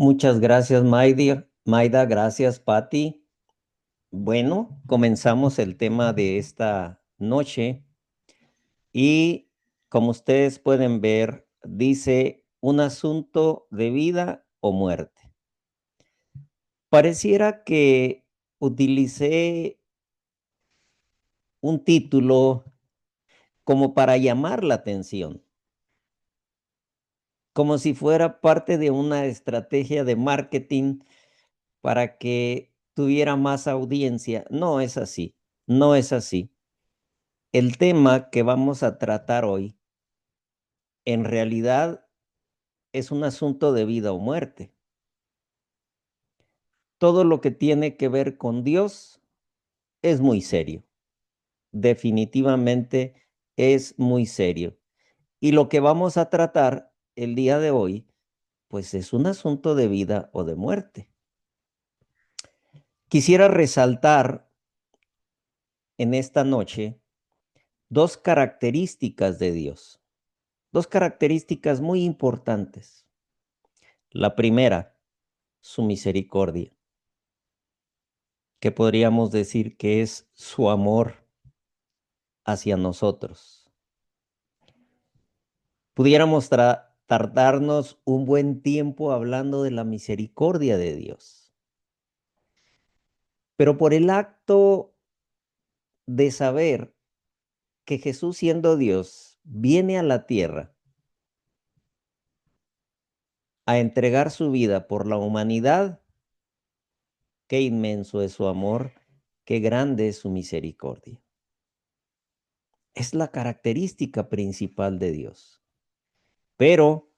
Muchas gracias, Maida, gracias, Patti. Bueno, comenzamos el tema de esta noche y como ustedes pueden ver, dice un asunto de vida o muerte. Pareciera que utilicé un título como para llamar la atención, como si fuera parte de una estrategia de marketing para que tuviera más audiencia. No es así, no es así. El tema que vamos a tratar hoy en realidad es un asunto de vida o muerte. Todo lo que tiene que ver con Dios es muy serio. Definitivamente es muy serio. Y lo que vamos a tratar el día de hoy, pues es un asunto de vida o de muerte. Quisiera resaltar en esta noche dos características de Dios, dos características muy importantes. La primera, su misericordia, que podríamos decir que es su amor hacia nosotros. Pudiéramos tardarnos un buen tiempo hablando de la misericordia de Dios, pero por el acto de saber que Jesús, siendo Dios, viene a la tierra a entregar su vida por la humanidad, qué inmenso es su amor, qué grande es su misericordia. Es la característica principal de Dios. Pero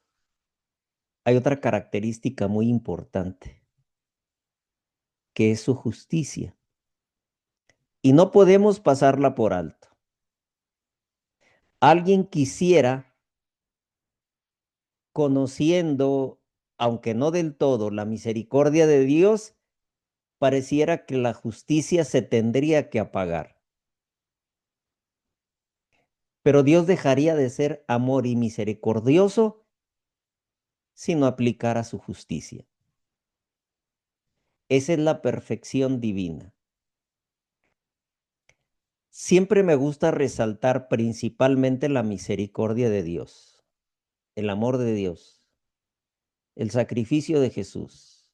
hay otra característica muy importante, que es su justicia. Y no podemos pasarla por alto. Alguien quisiera, conociendo, aunque no del todo, la misericordia de Dios, pareciera que la justicia se tendría que apagar. Pero Dios dejaría de ser amor y misericordioso si no aplicara su justicia. Esa es la perfección divina. Siempre me gusta resaltar principalmente la misericordia de Dios, el amor de Dios, el sacrificio de Jesús,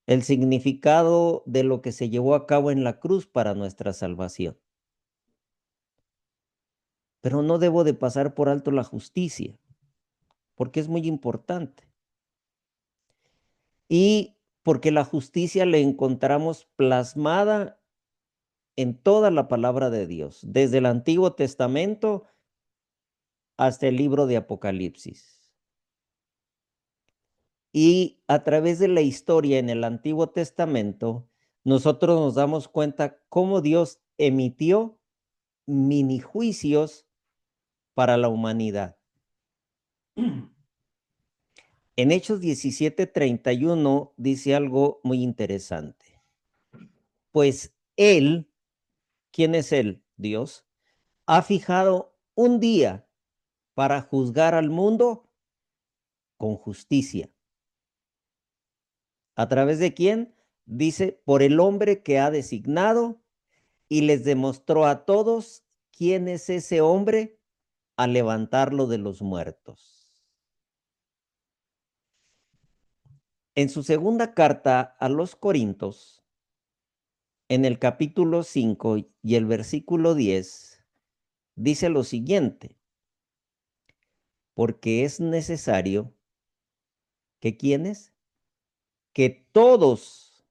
el significado de lo que se llevó a cabo en la cruz para nuestra salvación. Pero no debo de pasar por alto la justicia, porque es muy importante. Y porque la justicia la encontramos plasmada en toda la palabra de Dios, desde el Antiguo Testamento hasta el libro de Apocalipsis. Y a través de la historia en el Antiguo Testamento, nosotros nos damos cuenta cómo Dios emitió mini juicios para la humanidad. En Hechos 17:31 dice algo muy interesante. Pues Él, ¿quién es Él? Dios, ha fijado un día para juzgar al mundo con justicia. ¿A través de quién? Dice, por el hombre que ha designado, y les demostró a todos quién es ese hombre al levantarlo de los muertos. En su segunda carta a los Corintios, en el capítulo 5 y el versículo 10, dice lo siguiente, porque es necesario que quienes, que todos,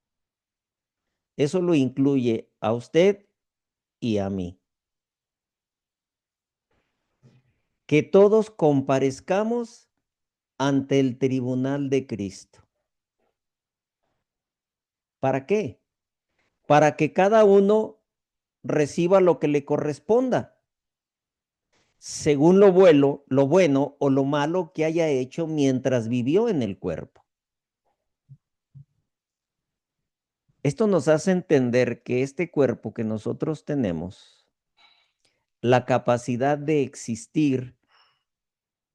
eso lo incluye a usted y a mí, que todos comparezcamos ante el tribunal de Cristo. ¿Para qué? Para que cada uno reciba lo que le corresponda, según lo bueno o lo malo que haya hecho mientras vivió en el cuerpo. Esto nos hace entender que este cuerpo que nosotros tenemos, la capacidad de existir,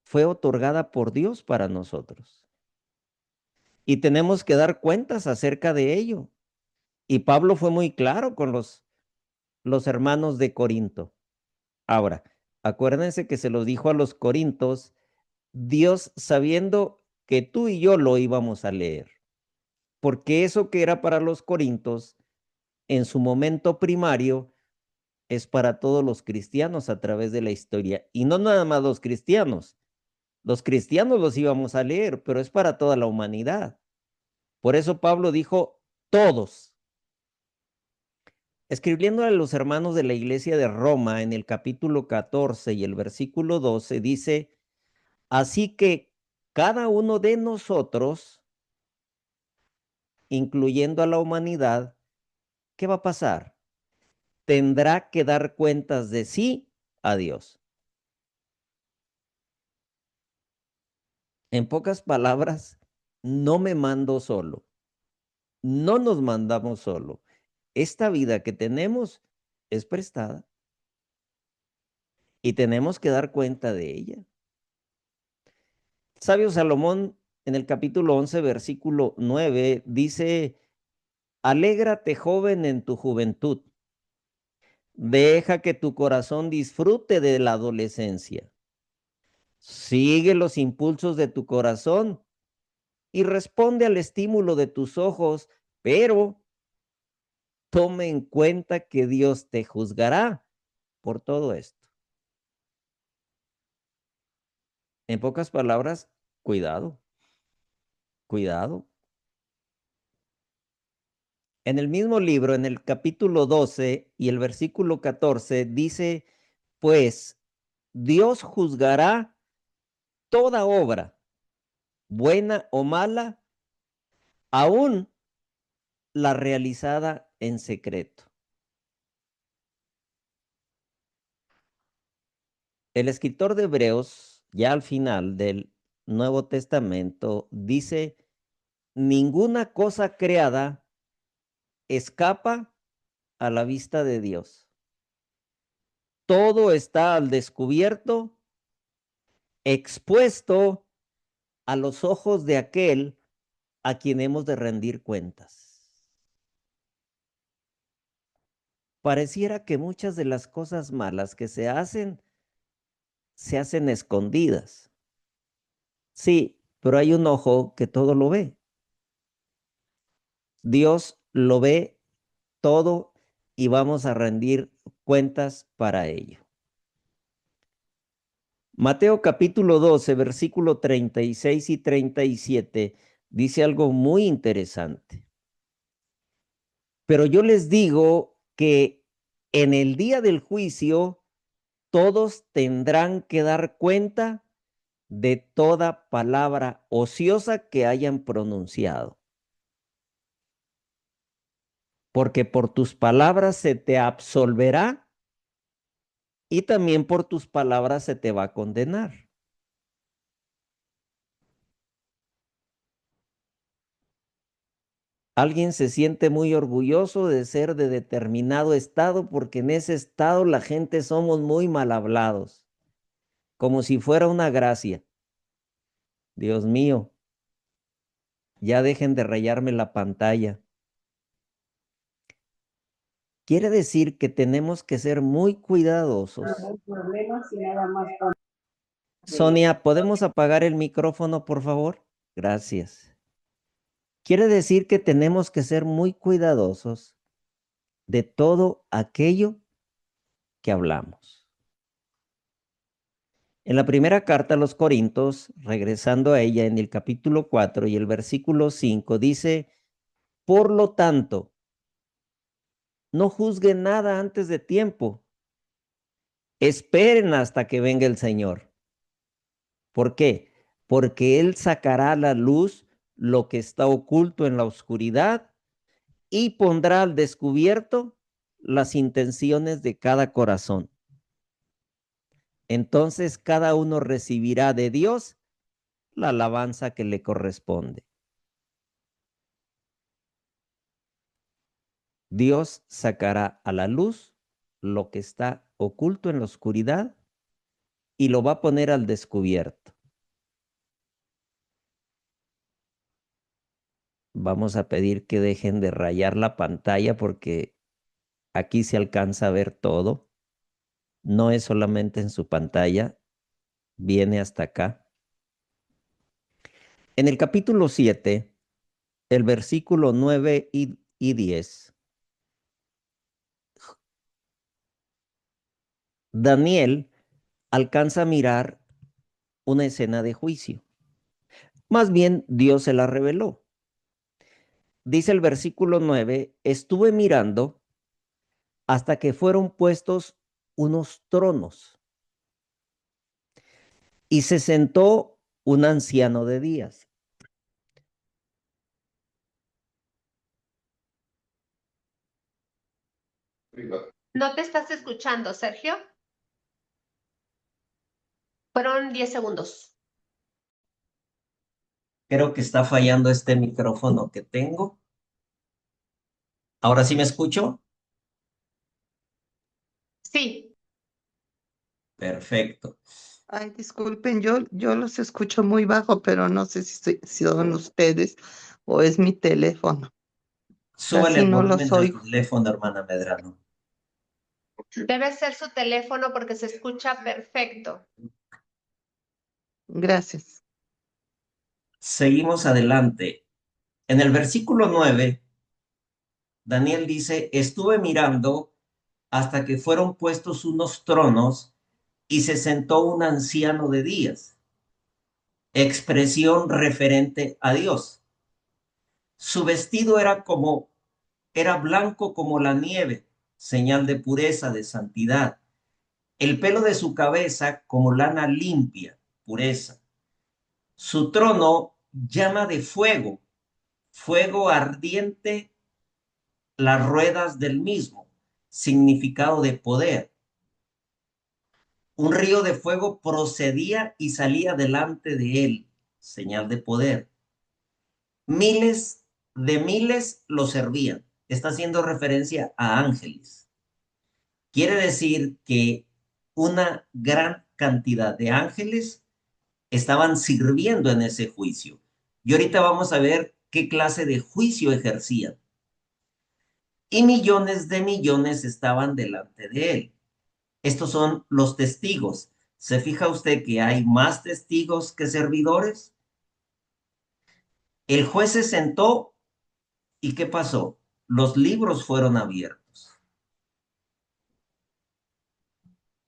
fue otorgada por Dios para nosotros. y tenemos que dar cuentas acerca de ello. Y Pablo fue muy claro con los hermanos de Corinto. Ahora, acuérdense que se lo dijo a los corintos, Dios sabiendo que tú y yo lo íbamos a leer, porque eso que era para los corintos, en su momento primario, es para todos los cristianos a través de la historia. Y no nada más los cristianos los íbamos a leer, pero es para toda la humanidad. Por eso Pablo dijo, todos. Escribiendo a los hermanos de la iglesia de Roma en el capítulo 14 y el versículo 12, dice, así que cada uno de nosotros, incluyendo a la humanidad, ¿qué va a pasar? Tendrá que dar cuentas de sí a Dios. En pocas palabras, no me mando solo, no nos mandamos solo. Esta vida que tenemos es prestada y tenemos que dar cuenta de ella. Sabio Salomón en el capítulo 11, versículo 9, dice, alégrate joven en tu juventud, deja que tu corazón disfrute de la adolescencia, sigue los impulsos de tu corazón y responde al estímulo de tus ojos, pero tome en cuenta que Dios te juzgará por todo esto. En pocas palabras, cuidado, cuidado. En el mismo libro, en el capítulo 12 y el versículo 14, dice, pues Dios juzgará toda obra, buena o mala, aún la realizada en secreto. El escritor de Hebreos, ya al final del Nuevo Testamento, dice, ninguna cosa creada escapa a la vista de Dios. Todo está al descubierto, expuesto a los ojos de aquel a quien hemos de rendir cuentas. Pareciera que muchas de las cosas malas que se hacen escondidas. Sí, pero hay un ojo que todo lo ve. Dios lo ve todo y vamos a rendir cuentas para ello. Mateo capítulo 12, versículo 36 y 37 dice algo muy interesante. Pero yo les digo que en el día del juicio todos tendrán que dar cuenta de toda palabra ociosa que hayan pronunciado. Porque por tus palabras se te absolverá y también por tus palabras se te va a condenar. Alguien se siente muy orgulloso de ser de determinado estado porque en ese estado la gente somos muy mal hablados, como si fuera una gracia. Dios mío, ya dejen de rayarme la pantalla. Quiere decir que tenemos que ser muy cuidadosos. Sonia, ¿podemos apagar el micrófono, por favor? Gracias. Quiere decir que tenemos que ser muy cuidadosos de todo aquello que hablamos. En la primera carta a los Corintios, regresando a ella en el capítulo 4 y el versículo 5, dice, por lo tanto, no juzguen nada antes de tiempo. Esperen hasta que venga el Señor. ¿Por qué? Porque Él sacará a la luz lo que está oculto en la oscuridad y pondrá al descubierto las intenciones de cada corazón. Entonces cada uno recibirá de Dios la alabanza que le corresponde. Dios sacará a la luz lo que está oculto en la oscuridad y lo va a poner al descubierto. Vamos a pedir que dejen de rayar la pantalla porque aquí se alcanza a ver todo. No es solamente en su pantalla, viene hasta acá. En el capítulo 7, el versículo 9 y 10, Daniel alcanza a mirar una escena de juicio. Más bien, Dios se la reveló. Dice el versículo 9, estuve mirando hasta que fueron puestos unos tronos y se sentó un anciano de días. No te estás escuchando, Sergio. Fueron 10 segundos. Creo que está fallando este micrófono que tengo. ¿Ahora sí me escucho? Sí. Perfecto. Ay, disculpen, yo los escucho muy bajo, pero no sé si son ustedes o es mi teléfono. Súbele Casi el no volumen los del oigo. teléfono, hermana Medrano. Debe ser su teléfono porque se escucha perfecto. Gracias. Seguimos adelante. En el versículo 9, Daniel dice, estuve mirando hasta que fueron puestos unos tronos y se sentó un anciano de días. Expresión referente a Dios. Su vestido era blanco como la nieve, señal de pureza, de santidad. El pelo de su cabeza como lana limpia, pureza. Su trono llama de fuego, fuego ardiente, las ruedas del mismo, significado de poder. Un río de fuego procedía y salía delante de él, señal de poder. Miles lo servían. Está haciendo referencia a ángeles. Quiere decir que una gran cantidad de ángeles estaban sirviendo en ese juicio. Y ahorita vamos a ver qué clase de juicio ejercían. Y millones de millones estaban delante de él. Estos son los testigos. ¿Se fija usted que hay más testigos que servidores? El juez se sentó y ¿qué pasó? Los libros fueron abiertos.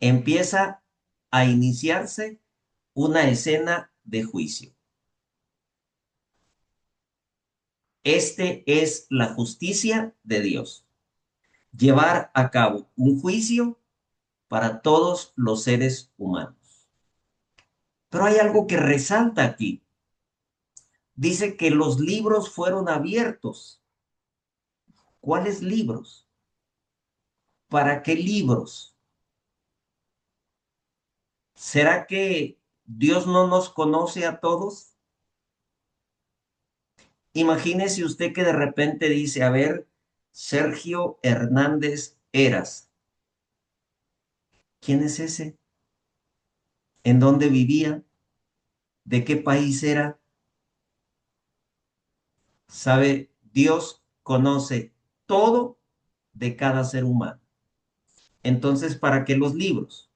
Empieza a iniciarse una escena de juicio. Este es la justicia de Dios. Llevar a cabo un juicio para todos los seres humanos. Pero hay algo que resalta aquí. Dice que los libros fueron abiertos. ¿Cuáles libros? ¿Para qué libros? ¿Será que Dios no nos conoce a todos? Imagínese usted que de repente dice, a ver, Sergio Hernández Eras. ¿Quién es ese? ¿En dónde vivía? ¿De qué país era? ¿Sabe? Dios conoce todo de cada ser humano. Entonces, ¿para qué los libros?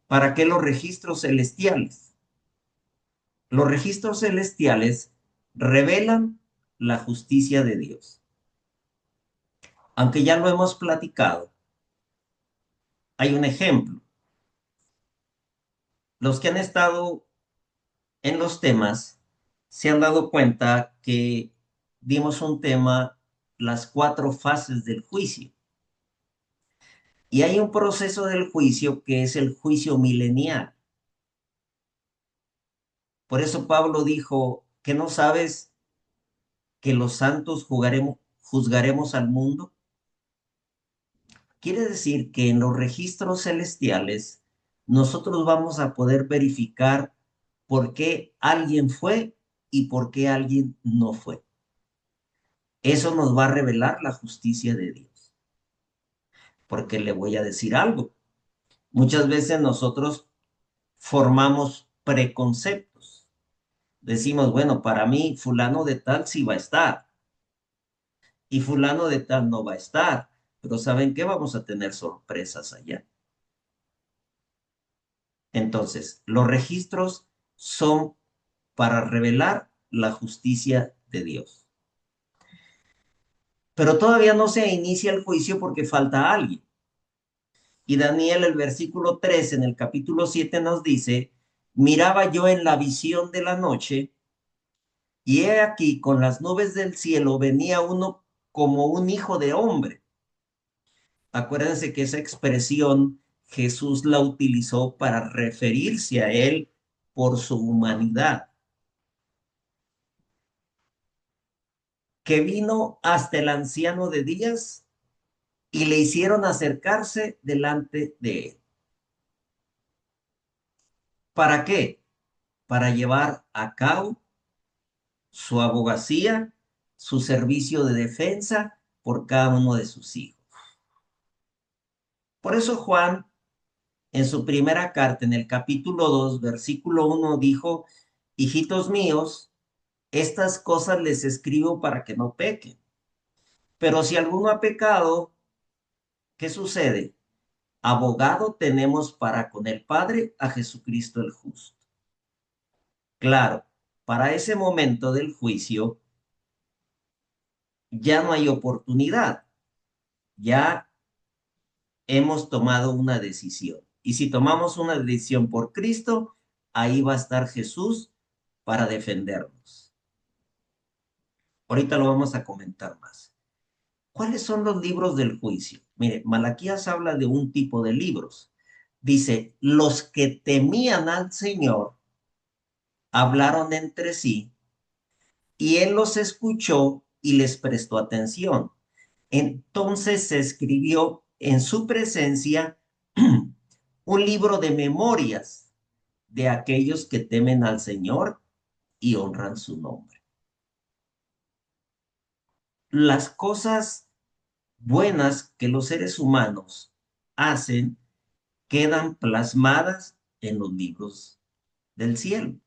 ¿Para qué los registros celestiales? Los registros celestiales revelan la justicia de Dios. Aunque ya lo hemos platicado, hay un ejemplo. Los que han estado en los temas se han dado cuenta que dimos un tema, las 4 fases del juicio. Y hay un proceso del juicio que es el juicio milenial. Por eso Pablo dijo que no sabes que los santos juzgaremos al mundo. Quiere decir que en los registros celestiales nosotros vamos a poder verificar por qué alguien fue y por qué alguien no fue. Eso nos va a revelar la justicia de Dios. Porque le voy a decir algo. Muchas veces nosotros formamos preconceptos. Decimos, bueno, para mí fulano de tal sí va a estar. y fulano de tal no va a estar, pero ¿saben qué? Vamos a tener sorpresas allá. Entonces, los registros son para revelar la justicia de Dios. Pero todavía no se inicia el juicio porque falta alguien. Y Daniel, el versículo 3 en el capítulo 7 nos dice, miraba yo en la visión de la noche, y he aquí con las nubes del cielo venía uno como un hijo de hombre. Acuérdense que esa expresión Jesús la utilizó para referirse a él por su humanidad, que vino hasta el anciano de días y le hicieron acercarse delante de él. ¿Para qué? Para llevar a cabo su abogacía, su servicio de defensa por cada uno de sus hijos. Por eso Juan, en su primera carta, en el capítulo 2, versículo 1, dijo, hijitos míos, estas cosas les escribo para que no pequen. Pero si alguno ha pecado, ¿qué sucede? Abogado tenemos para con el Padre a Jesucristo el justo. Claro, para ese momento del juicio ya no hay oportunidad, ya hemos tomado una decisión. Y si tomamos una decisión por Cristo, ahí va a estar Jesús para defendernos. Ahorita lo vamos a comentar más. ¿Cuáles son los libros del juicio? Mire, Malaquías habla de un tipo de libros. Dice, los que temían al Señor hablaron entre sí y él los escuchó y les prestó atención. Entonces se escribió en su presencia un libro de memorias de aquellos que temen al Señor y honran su nombre. Las cosas buenas que los seres humanos hacen quedan plasmadas en los libros del cielo.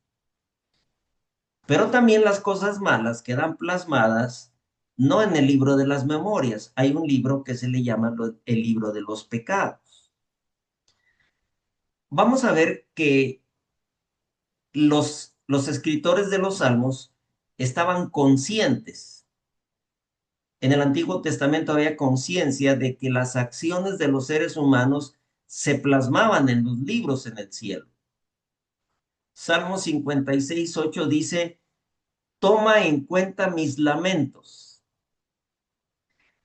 Pero también las cosas malas quedan plasmadas no en el libro de las memorias. Hay un libro que se le llama el libro de los pecados. Vamos a ver que los escritores de los salmos estaban conscientes. En el Antiguo Testamento había conciencia de que las acciones de los seres humanos se plasmaban en los libros en el cielo. Salmo 56:8 dice, toma en cuenta mis lamentos,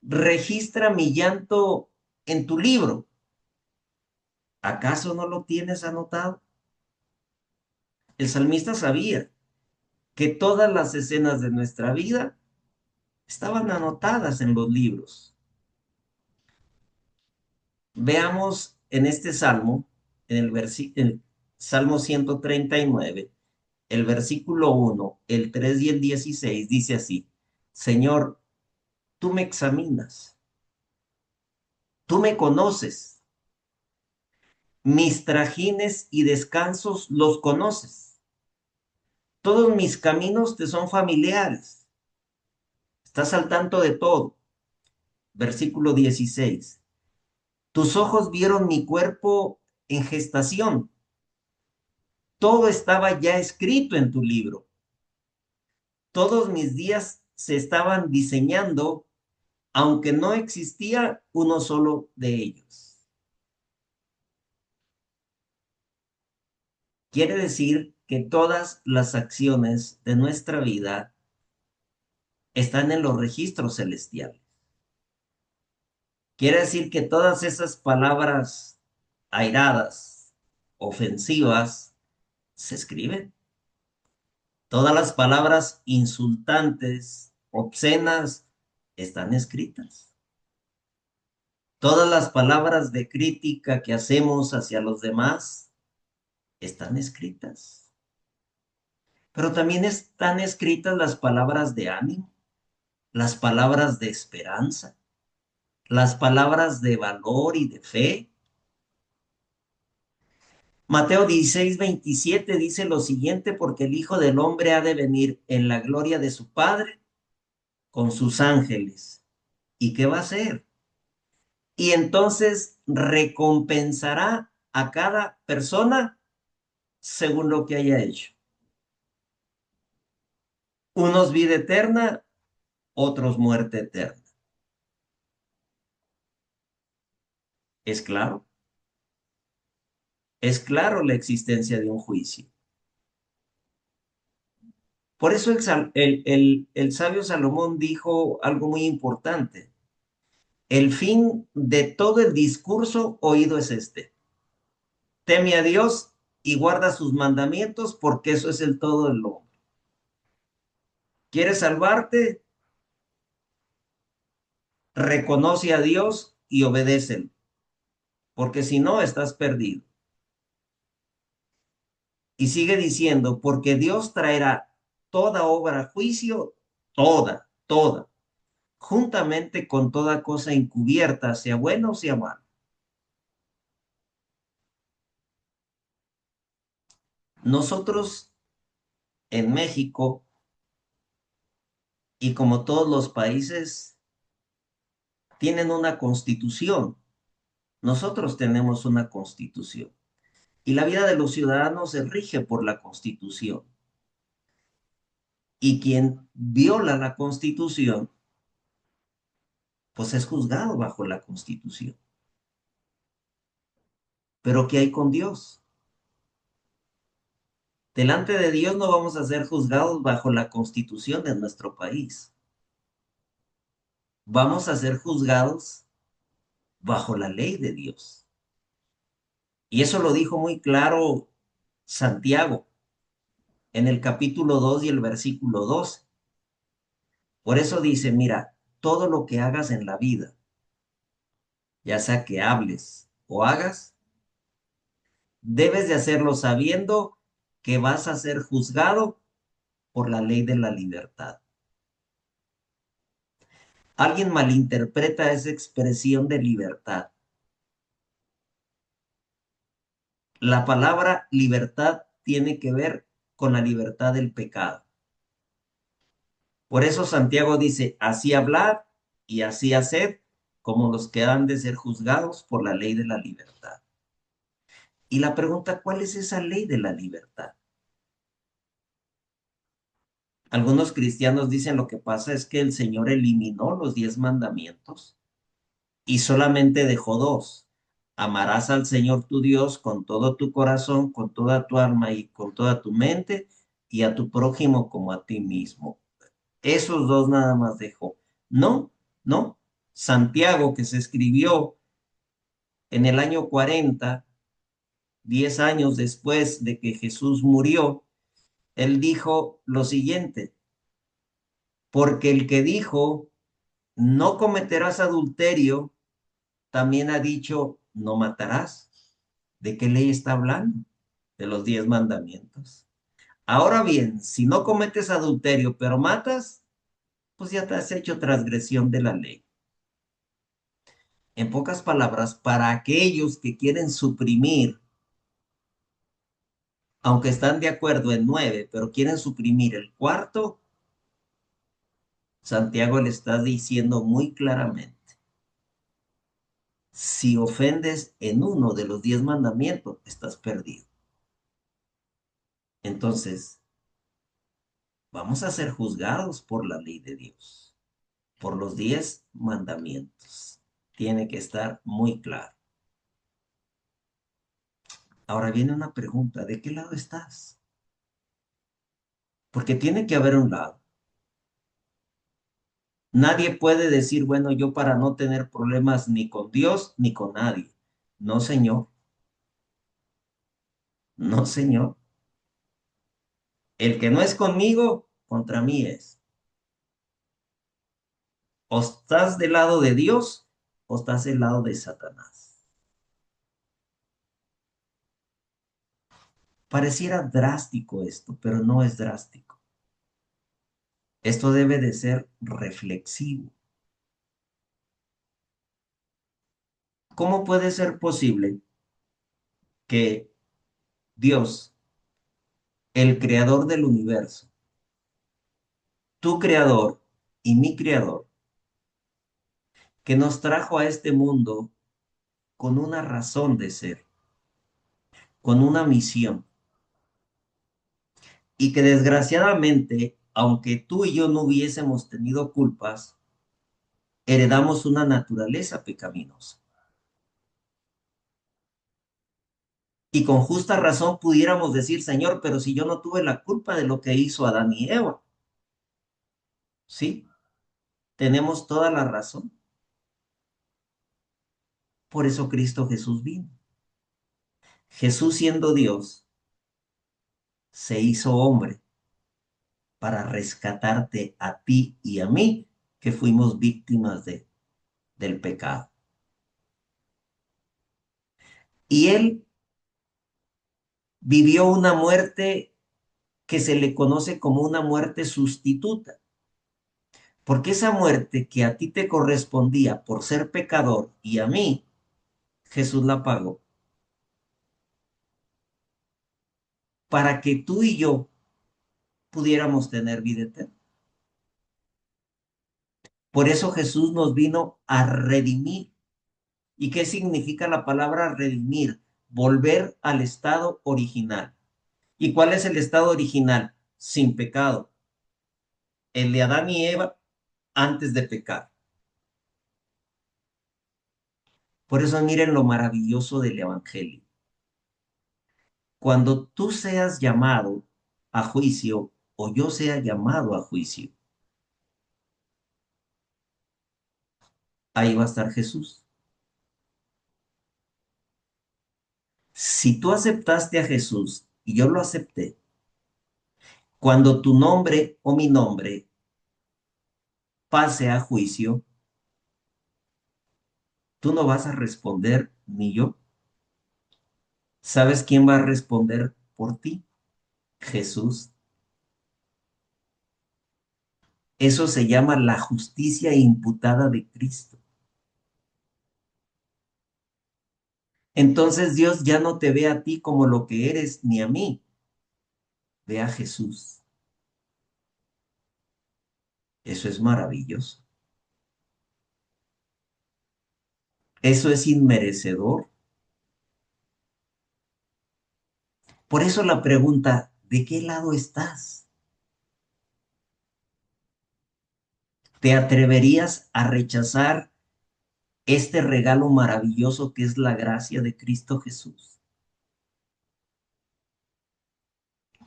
registra mi llanto en tu libro. ¿Acaso no lo tienes anotado? El salmista sabía que todas las escenas de nuestra vida estaban anotadas en los libros. Veamos en este salmo, en el Salmo 139, el versículo 1, el 3 y el 16, dice así, Señor, tú me examinas, tú me conoces, mis trajines y descansos los conoces, todos mis caminos te son familiares, estás al tanto de todo. Versículo 16, tus ojos vieron mi cuerpo en gestación, todo estaba ya escrito en tu libro. Todos mis días se estaban diseñando, aunque no existía uno solo de ellos. Quiere decir que todas las acciones de nuestra vida están en los registros celestiales. Quiere decir que todas esas palabras airadas, ofensivas, se escriben. Todas las palabras insultantes, obscenas, están escritas. Todas las palabras de crítica que hacemos hacia los demás están escritas. Pero también están escritas las palabras de ánimo, las palabras de esperanza, las palabras de valor y de fe. Mateo 16:27 dice lo siguiente, porque el Hijo del Hombre ha de venir en la gloria de su Padre con sus ángeles, ¿Y qué va a hacer? Y entonces recompensará a cada persona según lo que haya hecho. Unos vida eterna, otros muerte eterna. ¿Es claro? Es claro la existencia de un juicio. Por eso el sabio Salomón dijo algo muy importante. El fin de todo el discurso oído es este. Teme a Dios y guarda sus mandamientos porque eso es el todo del hombre. ¿Quieres salvarte? Reconoce a Dios y obedécelo, porque si no, estás perdido. Y sigue diciendo, porque Dios traerá toda obra a juicio, toda, juntamente con toda cosa encubierta, sea bueno o sea malo. Nosotros en México y como todos los países tienen una constitución. Nosotros tenemos una constitución y la vida de los ciudadanos se rige por la constitución. Y quien viola la constitución, pues es juzgado bajo la constitución. Pero ¿qué hay con Dios? Delante de Dios no vamos a ser juzgados bajo la constitución de nuestro país. Vamos a ser juzgados bajo la ley de Dios. Y eso lo dijo muy claro Santiago en el capítulo 2 y el versículo 12. Por eso dice, mira, todo lo que hagas en la vida, ya sea que hables o hagas, debes de hacerlo sabiendo que vas a ser juzgado por la ley de la libertad. Alguien malinterpreta esa expresión de libertad. La palabra libertad tiene que ver con la libertad del pecado. Por eso Santiago dice, así hablad y así haced como los que han de ser juzgados por la ley de la libertad. Y la pregunta, ¿cuál es esa ley de la libertad? Algunos cristianos dicen lo que pasa es que el Señor eliminó los 10 mandamientos y solamente dejó dos. Amarás al Señor tu Dios con todo tu corazón, con toda tu alma y con toda tu mente, y a tu prójimo como a ti mismo. Esos dos nada más dejó. No, no. Santiago, que se escribió en el año 40, 10 años después de que Jesús murió, él dijo lo siguiente, porque el que dijo, no cometerás adulterio, también ha dicho, no matarás. ¿De qué ley está hablando? De los 10 mandamientos. Ahora bien, si no cometes adulterio, pero matas, pues ya te has hecho transgresión de la ley. En pocas palabras, para aquellos que quieren suprimir, aunque están de acuerdo en 9, pero quieren suprimir el cuarto, Santiago le está diciendo muy claramente, si ofendes en uno de los 10 mandamientos, estás perdido. Entonces, vamos a ser juzgados por la ley de Dios, por los 10 mandamientos. Tiene que estar muy claro. Ahora viene una pregunta, ¿de qué lado estás? Porque tiene que haber un lado. Nadie puede decir, bueno, yo para no tener problemas ni con Dios ni con nadie. No, señor. No, señor. El que no es conmigo, contra mí es. O estás del lado de Dios o estás del lado de Satanás. Pareciera drástico esto, pero no es drástico. Esto debe de ser reflexivo. ¿Cómo puede ser posible que Dios, el creador del universo, tu creador y mi creador, que nos trajo a este mundo con una razón de ser, con una misión, y que desgraciadamente, aunque tú y yo no hubiésemos tenido culpas, heredamos una naturaleza pecaminosa. Y con justa razón pudiéramos decir, Señor, pero si yo no tuve la culpa de lo que hizo Adán y Eva. Sí, tenemos toda la razón. Por eso Cristo Jesús vino. Jesús, siendo Dios, se hizo hombre para rescatarte a ti y a mí, que fuimos víctimas del pecado. Y él vivió una muerte que se le conoce como una muerte sustituta, porque esa muerte que a ti te correspondía por ser pecador y a mí, Jesús la pagó para que tú y yo pudiéramos tener vida eterna. Por eso Jesús nos vino a redimir. ¿Y qué significa la palabra redimir? Volver al estado original. ¿Y cuál es el estado original? Sin pecado. El de Adán y Eva antes de pecar. Por eso miren lo maravilloso del Evangelio. Cuando tú seas llamado a juicio o yo sea llamado a juicio, ahí va a estar Jesús. Si tú aceptaste a Jesús y yo lo acepté, cuando tu nombre o mi nombre pase a juicio, tú no vas a responder ni yo. ¿Sabes quién va a responder por ti? Jesús. Eso se llama la justicia imputada de Cristo. Entonces Dios ya no te ve a ti como lo que eres, ni a mí. Ve a Jesús. Eso es maravilloso. Eso es inmerecedor. Por eso la pregunta, ¿de qué lado estás? ¿Te atreverías a rechazar este regalo maravilloso que es la gracia de Cristo Jesús?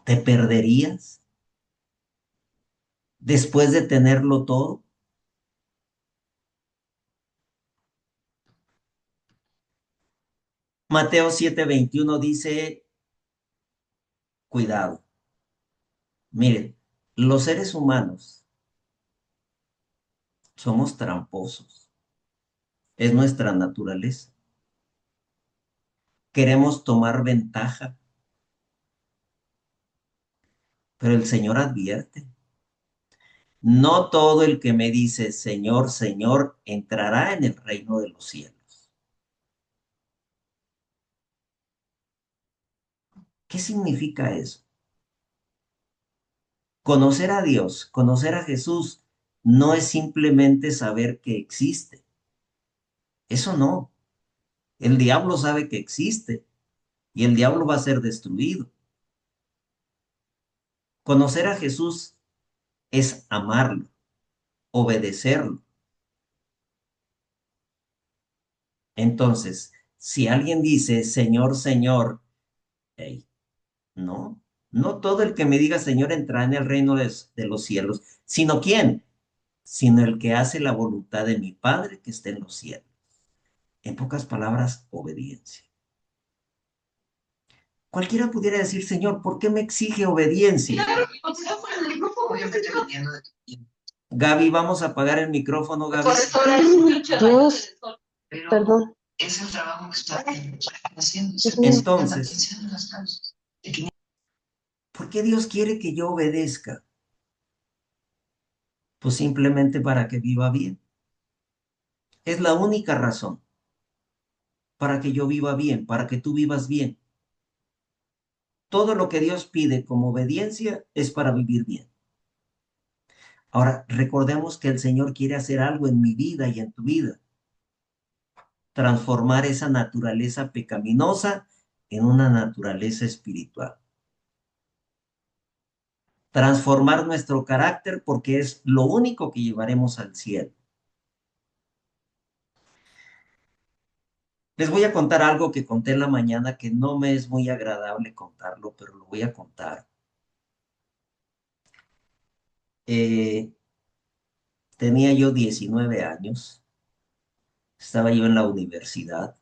¿Te perderías después de tenerlo todo? Mateo 7:21 dice, cuidado, miren, los seres humanos somos tramposos, es nuestra naturaleza. Queremos tomar ventaja, pero el Señor advierte, no todo el que me dice Señor, Señor, entrará en el reino de los cielos. ¿Qué significa eso? Conocer a Dios, conocer a Jesús, no es simplemente saber que existe. Eso no. El diablo sabe que existe y el diablo va a ser destruido. Conocer a Jesús es amarlo, obedecerlo. Entonces, si alguien dice, Señor, Señor, hey, no, no todo el que me diga Señor entrará en el reino de los cielos, sino ¿quién? Sino el que hace la voluntad de mi Padre que está en los cielos. En pocas palabras, obediencia. Cualquiera pudiera decir, Señor, ¿por qué me exige obediencia? Gaby, vamos a apagar el micrófono, Gaby. Dios, perdón. Es el trabajo que está haciendo. Entonces, ¿por qué Dios quiere que yo obedezca? Pues simplemente para que viva bien. Es la única razón para que yo viva bien, para que tú vivas bien. Todo lo que Dios pide como obediencia es para vivir bien. Ahora, recordemos que el Señor quiere hacer algo en mi vida y en tu vida. transformar esa naturaleza pecaminosa en una naturaleza espiritual. Transformar nuestro carácter porque es lo único que llevaremos al cielo. Les voy a contar algo que conté en la mañana que no me es muy agradable contarlo, pero lo voy a contar. Tenía yo 19 años, estaba yo en la universidad,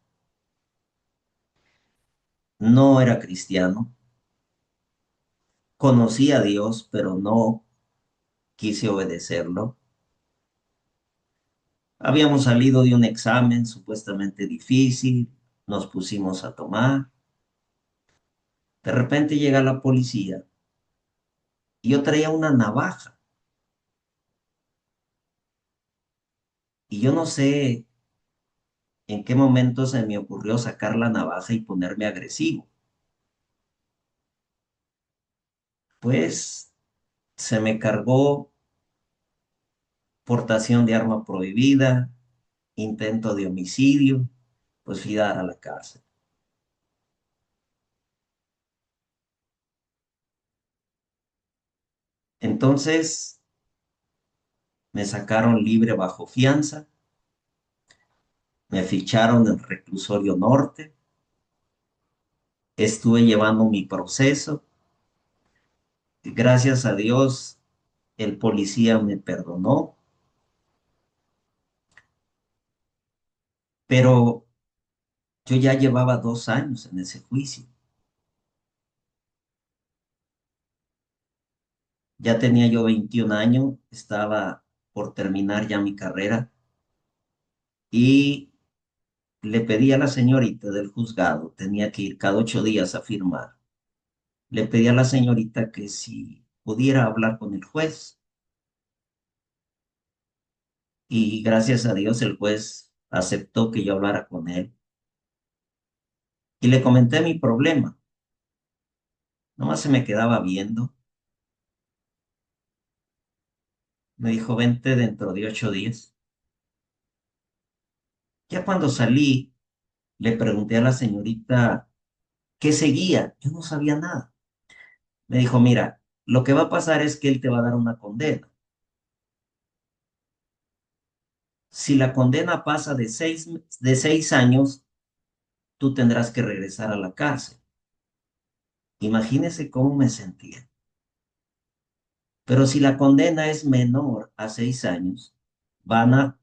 no era cristiano, conocí a Dios, pero no quise obedecerlo. Habíamos salido de un examen supuestamente difícil, nos pusimos a tomar. De repente llega la policía y yo traía una navaja. Y yo no sé en qué momento se me ocurrió sacar la navaja y ponerme agresivo. Pues se me cargó portación de arma prohibida, intento de homicidio, pues fui a dar a la cárcel. Entonces me sacaron libre bajo fianza, me ficharon en reclusorio norte, estuve llevando mi proceso. Gracias a Dios, el policía me perdonó, pero yo ya llevaba 2 años en ese juicio. Ya tenía yo 21 años, estaba por terminar ya mi carrera y le pedí a la señorita del juzgado, tenía que ir cada 8 días a firmar. Le pedí a la señorita que si pudiera hablar con el juez y gracias a Dios el juez aceptó que yo hablara con él y le comenté mi problema. Nomás se me quedaba viendo. Me dijo, vente dentro de 8 días. Ya cuando salí, le pregunté a la señorita qué seguía. Yo no sabía nada. Me dijo, mira, lo que va a pasar es que él te va a dar una condena. Si la condena pasa de seis años, tú tendrás que regresar a la cárcel. Imagínese cómo me sentía. Pero si la condena es menor a 6 años,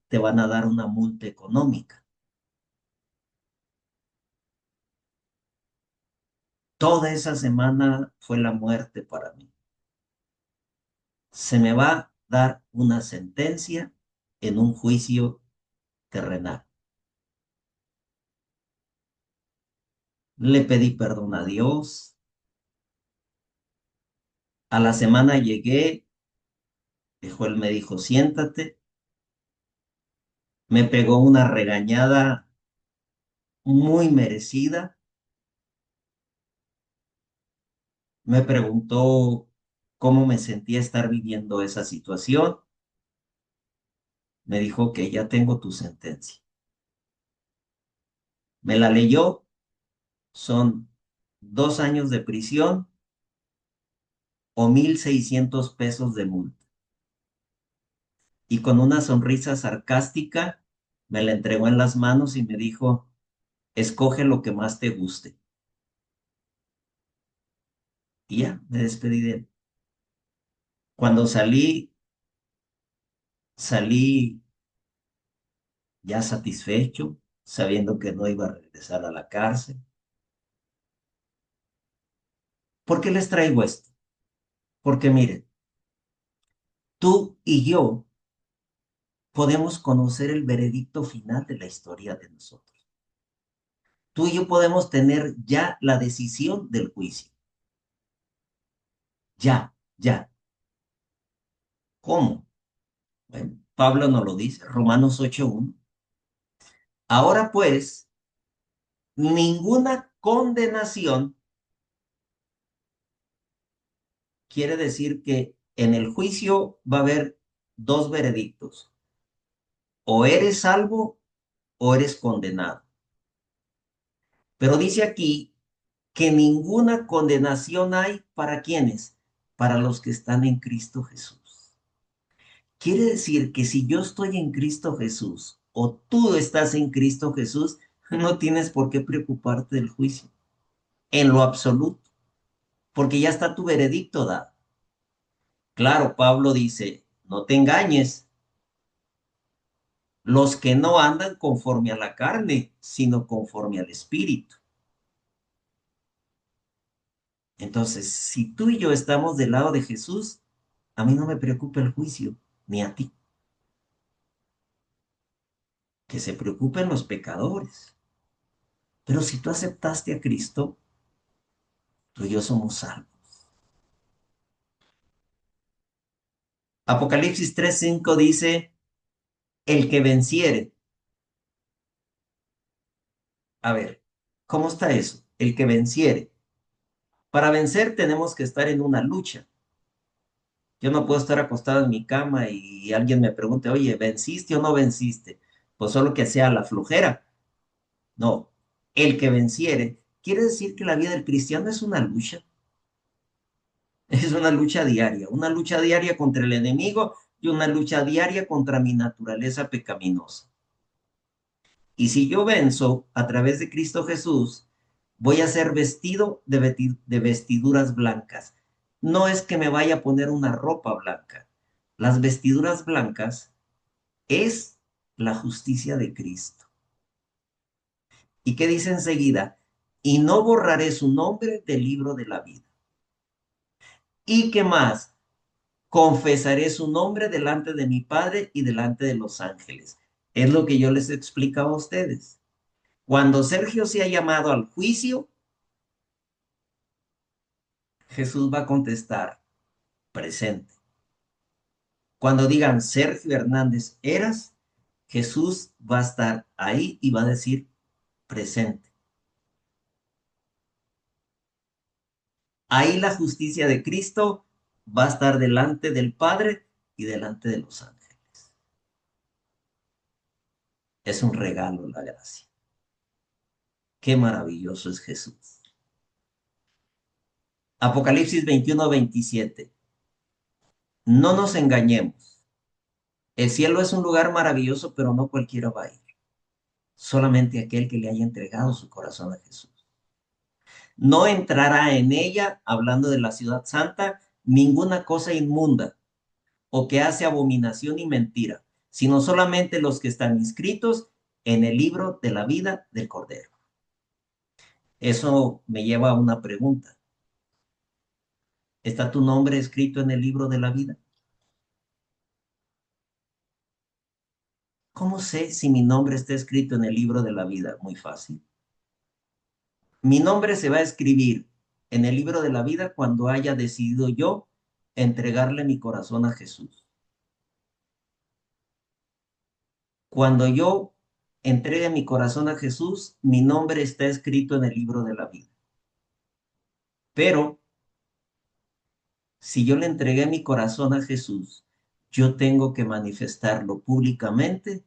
te van a dar una multa económica. Toda esa semana fue la muerte para mí. Se me va a dar una sentencia en un juicio terrenal. Le pedí perdón a Dios. A la semana llegué, el juez me dijo, siéntate. Me pegó una regañada muy merecida. Me preguntó cómo me sentía estar viviendo esa situación. Me dijo que ya tengo tu sentencia. Me la leyó. Son 2 años de prisión o 1,600 pesos de multa. Y con una sonrisa sarcástica me la entregó en las manos y me dijo, escoge lo que más te guste. Y ya, me despedí de él. Cuando salí ya satisfecho, sabiendo que no iba a regresar a la cárcel. ¿Por qué les traigo esto? Porque miren, tú y yo podemos conocer el veredicto final de la historia de nosotros. Tú y yo podemos tener ya la decisión del juicio. Ya, ya. ¿Cómo? Bueno, Pablo nos lo dice, Romanos 8:1. Ahora pues, ninguna condenación quiere decir que en el juicio va a haber dos veredictos. O eres salvo o eres condenado. Pero dice aquí que ninguna condenación hay para quienes, para los que están en Cristo Jesús. Quiere decir que si yo estoy en Cristo Jesús o tú estás en Cristo Jesús, no tienes por qué preocuparte del juicio, en lo absoluto, porque ya está tu veredicto dado. Claro, Pablo dice, no te engañes, los que no andan conforme a la carne, sino conforme al Espíritu. Entonces, si tú y yo estamos del lado de Jesús, a mí no me preocupa el juicio, ni a ti. Que se preocupen los pecadores. Pero si tú aceptaste a Cristo, tú y yo somos salvos. Apocalipsis 3:5 dice, el que venciere. A ver, ¿cómo está eso? El que venciere. Para vencer tenemos que estar en una lucha. Yo no puedo estar acostado en mi cama y alguien me pregunte, oye, ¿venciste o no venciste? Pues solo que sea la flojera. No, el que venciere quiere decir que la vida del cristiano es una lucha. Es una lucha diaria contra el enemigo y una lucha diaria contra mi naturaleza pecaminosa. Y si yo venzo a través de Cristo Jesús, voy a ser vestido de vestiduras blancas. No es que me vaya a poner una ropa blanca. Las vestiduras blancas es la justicia de Cristo. ¿Y qué dice enseguida? Y no borraré su nombre del libro de la vida. ¿Y qué más? Confesaré su nombre delante de mi Padre y delante de los ángeles. Es lo que yo les explicaba a ustedes. Cuando Sergio sea llamado al juicio, Jesús va a contestar, presente. Cuando digan Sergio Hernández eras, Jesús va a estar ahí y va a decir, presente. Ahí la justicia de Cristo va a estar delante del Padre y delante de los ángeles. Es un regalo la gracia. Qué maravilloso es Jesús. Apocalipsis 21:27. No nos engañemos. El cielo es un lugar maravilloso, pero no cualquiera va a ir. Solamente aquel que le haya entregado su corazón a Jesús. No entrará en ella, hablando de la ciudad santa, ninguna cosa inmunda o que hace abominación y mentira, sino solamente los que están inscritos en el libro de la vida del Cordero. Eso me lleva a una pregunta. ¿Está tu nombre escrito en el libro de la vida? ¿Cómo sé si mi nombre está escrito en el libro de la vida? Muy fácil. Mi nombre se va a escribir en el libro de la vida cuando haya decidido yo entregarle mi corazón a Jesús. Cuando yo entregue mi corazón a Jesús, mi nombre está escrito en el libro de la vida. Pero si yo le entregué mi corazón a Jesús, yo tengo que manifestarlo públicamente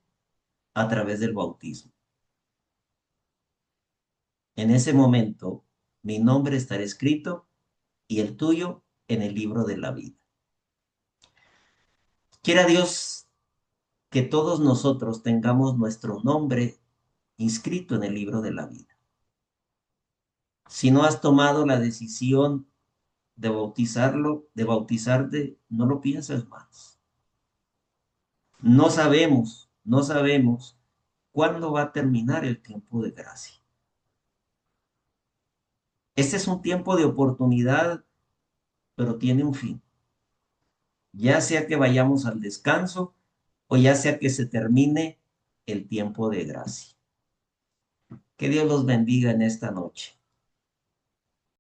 a través del bautismo. En ese momento, mi nombre estará escrito y el tuyo en el libro de la vida. Quiera Dios que todos nosotros tengamos nuestro nombre inscrito en el libro de la vida. Si no has tomado la decisión de bautizarte, no lo pienses más. No sabemos cuándo va a terminar el tiempo de gracia. Este es un tiempo de oportunidad, pero tiene un fin. Ya sea que vayamos al descanso o ya sea que se termine el tiempo de gracia. Que Dios los bendiga en esta noche.